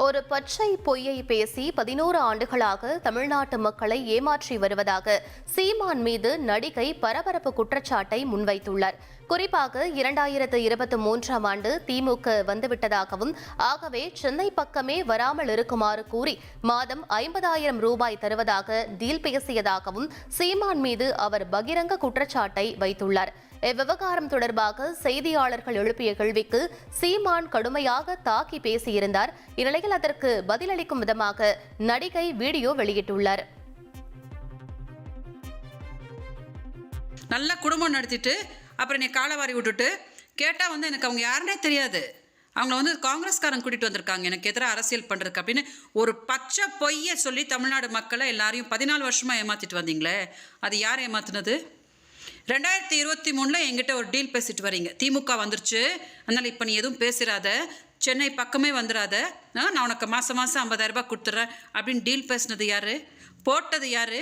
ஒரு பச்சை பொய்யை பேசி 11 ஆண்டுகளாக தமிழ்நாட்டு மக்களை ஏமாற்றி வருவதாக சீமான் மீது நடிகை பரபரப்பு குற்றச்சாட்டை முன்வைத்துள்ளார். குறிப்பாக 2023ஆம் ஆண்டு திமுக வந்துவிட்டதாகவும், ஆகவே சென்னை பக்கமே வராமல் இருக்குமாறு கூறி மாதம் 50,000 ரூபாய் தருவதாக டீல் பேசியதாகவும் சீமான் மீது அவர் பகிரங்க குற்றச்சாட்டை வைத்துள்ளார். இவ்விவகாரம் தொடர்பாக செய்தியாளர்கள் எழுப்பிய கேள்விக்கு சீமான் கடுமையாக தாக்கி பேசியிருந்தார். இந்நிலையில் அதற்கு பதிலளிக்கும் விதமாக நடிகை வீடியோ வெளியிட்டுள்ளார். நல்ல குடும்பம் நடத்திட்டு அப்புறம் நீ காலவாரி விட்டுட்டு கேட்டால் எனக்கு அவங்க யாருன்னே தெரியாது, அவங்கள காங்கிரஸ்காரன் கூட்டிகிட்டு வந்திருக்காங்க எனக்கு எதிராக அரசியல் பண்ணுறதுக்கு அப்படின்னு ஒரு பச்சை பொய்யை சொல்லி தமிழ்நாடு மக்களை எல்லாரையும் 14 வருஷமாக ஏமாற்றிட்டு வந்தீங்களே, அது யார் ஏமாத்துனது? 2023 என்கிட்ட ஒரு டீல் பேசிட்டு வரீங்க, திமுக வந்துருச்சு, அதனால் இப்போ நீ எதுவும் பேசிடாத, சென்னை பக்கமே வந்துடாத, நான் உனக்கு மாதம் 50,000 ரூபாய் கொடுத்துட்றேன் அப்படின்னு டீல் பேசினது யார்? போட்டது யார்?